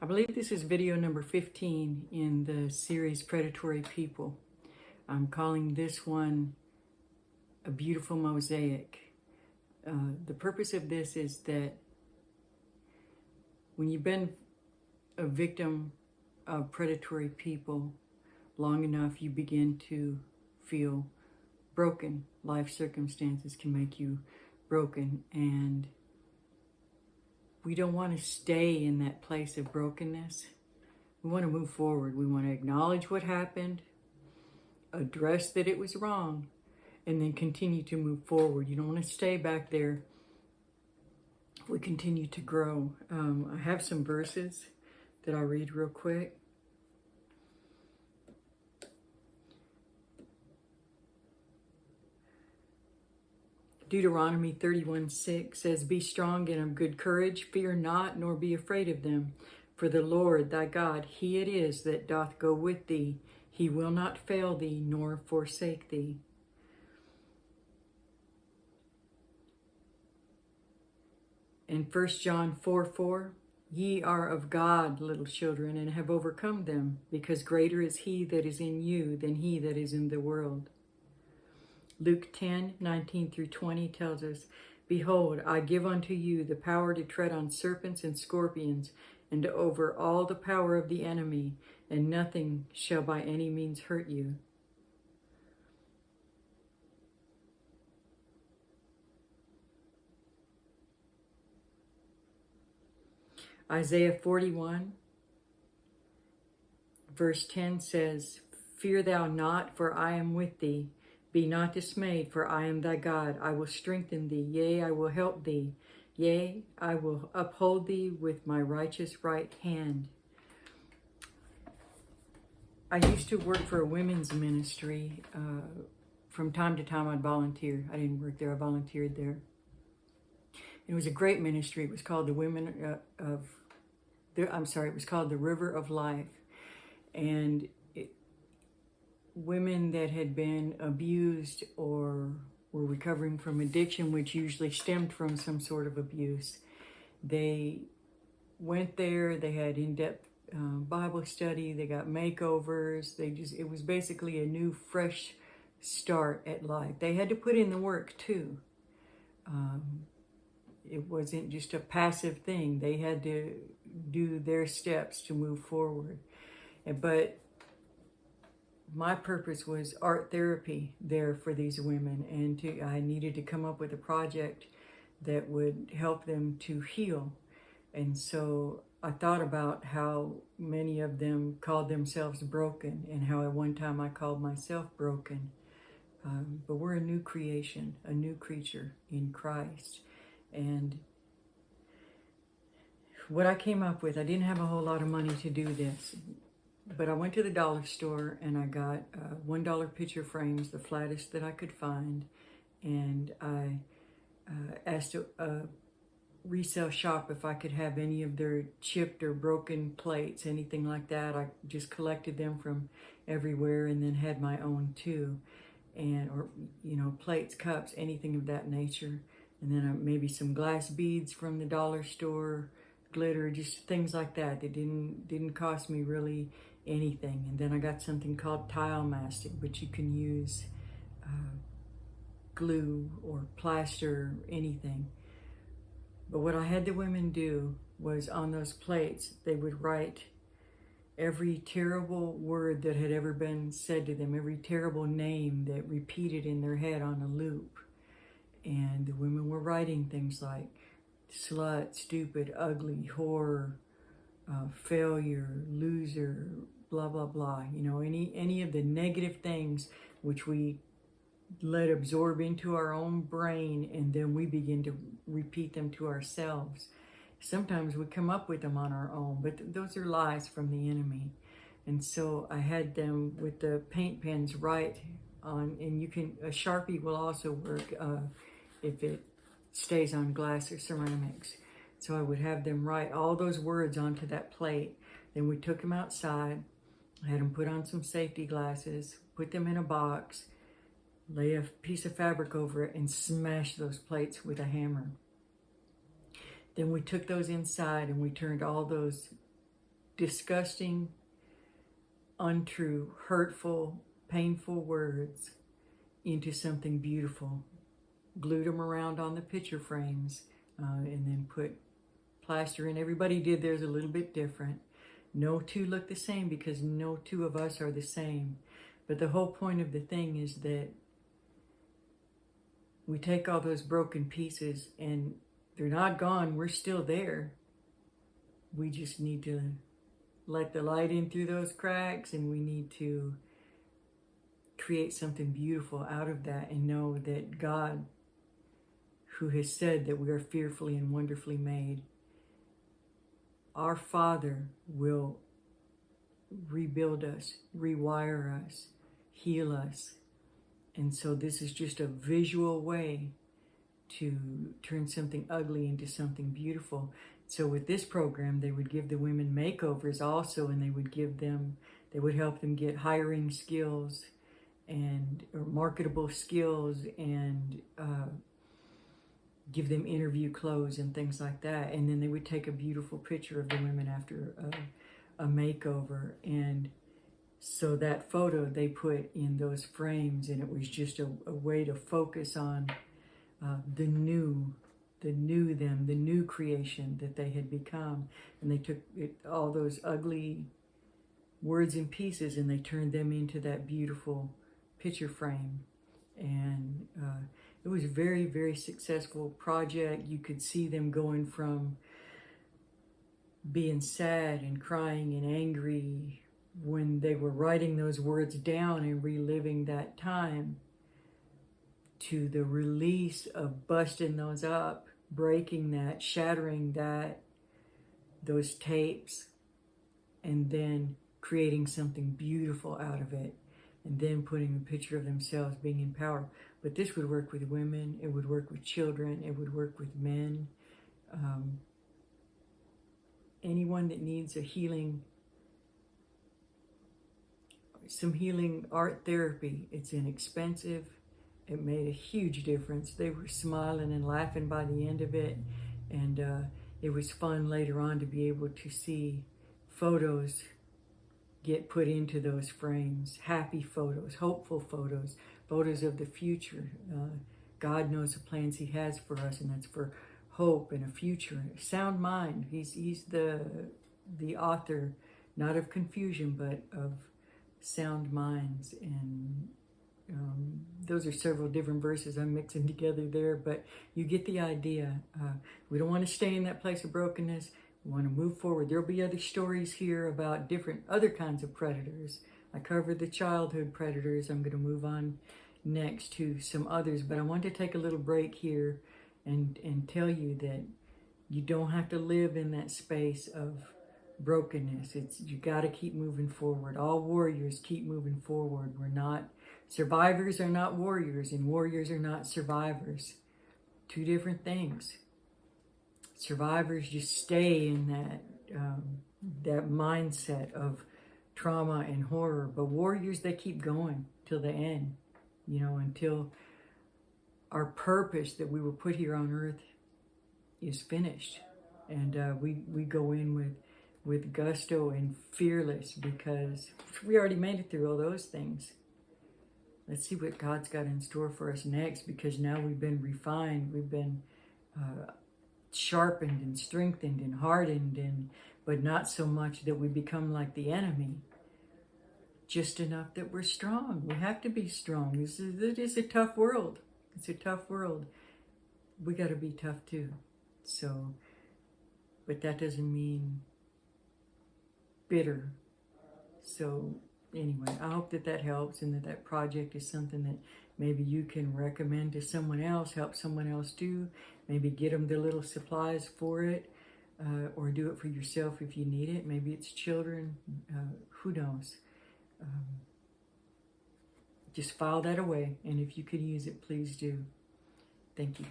I believe this is video number 15 in the series Predatory People. I'm calling this one a beautiful mosaic. The purpose of this is that when you've been a victim of predatory people long enough, you begin to feel broken. Life circumstances can make you broken, and we don't want to stay in that place of brokenness. We want to move forward. We want to acknowledge what happened, address that it was wrong, and then continue to move forward. You don't want to stay back there. We continue to grow. I have some verses that I'll read real quick. Deuteronomy 31:6 says, "Be strong and of good courage, fear not, nor be afraid of them. For the Lord thy God, he it is that doth go with thee. He will not fail thee, nor forsake thee." In 1 John 4:4, "Ye are of God, little children, and have overcome them, because greater is he that is in you than he that is in the world." Luke 10:19 through 20 tells us, "Behold, I give unto you the power to tread on serpents and scorpions, and over all the power of the enemy, and nothing shall by any means hurt you." Isaiah 41 verse 10 says, "Fear thou not, for I am with thee. Be not dismayed, for I am thy God. I will strengthen thee, yea, I will help thee. Yea, I will uphold thee with my righteous right hand." I used to work for a women's ministry. From time to time I'd volunteer. I didn't work there, I volunteered there. It was a great ministry. It was called the it was called the River of Life. And women that had been abused or were recovering from addiction, which usually stemmed from some sort of abuse, they went there. They had in-depth Bible study. They got makeovers. It was basically a new, fresh start at life. They had to put in the work too. It wasn't just a passive thing. They had to do their steps to move forward. But my purpose was art therapy there for these women, and I needed to come up with a project that would help them to heal. And so I thought about how many of them called themselves broken, and how at one time I called myself broken. But we're a new creation, a new creature in Christ. And what I came up with, I didn't have a whole lot of money to do this, but I went to the dollar store and I got $1 picture frames, the flattest that I could find. And I asked a resale shop if I could have any of their chipped or broken plates, anything like that. I just collected them from everywhere and then had my own too. Or plates, cups, anything of that nature. And then maybe some glass beads from the dollar store, glitter, just things like that. They didn't cost me really anything. And then I got something called tile mastic, which you can use glue or plaster, anything. But what I had the women do was, on those plates, they would write every terrible word that had ever been said to them, every terrible name that repeated in their head on a loop. And the women were writing things like slut, stupid, ugly, whore, failure, loser, blah, blah, blah. Any of the negative things which we let absorb into our own brain, and then we begin to repeat them to ourselves. Sometimes we come up with them on our own, but those are lies from the enemy. And so I had them with the paint pens write on, and a Sharpie will also work if it stays on glass or ceramics. So I would have them write all those words onto that plate. Then we took them outside. I had them put on some safety glasses, put them in a box, lay a piece of fabric over it, and smash those plates with a hammer. Then we took those inside and we turned all those disgusting, untrue, hurtful, painful words into something beautiful. Glued them around on the picture frames, and then put plaster in. Everybody did theirs a little bit different. No two look the same because no two of us are the same. But the whole point of the thing is that we take all those broken pieces and they're not gone. We're still there. We just need to let the light in through those cracks, and we need to create something beautiful out of that and know that God, who has said that we are fearfully and wonderfully made, our Father will rebuild us, rewire us, heal us. And so this is just a visual way to turn something ugly into something beautiful. So with this program, they would give the women makeovers also, and they would help them get hiring skills or marketable skills, and give them interview clothes and things like that. And then they would take a beautiful picture of the women after a makeover. And so that photo they put in those frames, and it was just a way to focus on the new them, the new creation that they had become. And they took all those ugly words and pieces, and they turned them into that beautiful picture frame. And it was a very, very successful project. You could see them going from being sad and crying and angry when they were writing those words down and reliving that time, to the release of busting those up, breaking that, shattering those tapes, and then creating something beautiful out of it, and then putting a picture of themselves being in power. But this would work with women, it would work with children, it would work with men. Anyone that needs some healing art therapy. It's inexpensive. It made a huge difference. They were smiling and laughing by the end of it. And it was fun later on to be able to see photos get put into those frames. Happy photos, hopeful photos, photos of the future. God knows the plans He has for us, and that's for hope and a future. Sound mind. He's the author, not of confusion, but of sound minds. And those are several different verses I'm mixing together there, but you get the idea. We don't want to stay in that place of brokenness. We want to move forward. There'll be other stories here about other kinds of predators. I covered the childhood predators. I'm going to move on next to some others, but I want to take a little break here and tell you that you don't have to live in that space of brokenness. You got to keep moving forward. All warriors keep moving forward. Survivors are not warriors, and warriors are not survivors. Two different things. Survivors just stay in that mindset of trauma and horror, but warriors, they keep going till the end, until our purpose that we were put here on earth is finished. And we go in with gusto and fearless, because we already made it through all those things. Let's see what God's got in store for us next, because now we've been refined, we've been sharpened and strengthened and hardened, but not so much that we become like the enemy, just enough that we're strong. We have to be strong. It is a tough world. It's a tough world. We got to be tough too. So, but that doesn't mean bitter. So anyway, I hope that helps, and that project is something that maybe you can recommend to someone else, help someone else do. Maybe get them the little supplies for it, or do it for yourself if you need it. Maybe it's children, who knows. Just file that away, and if you could use it, please do. Thank you.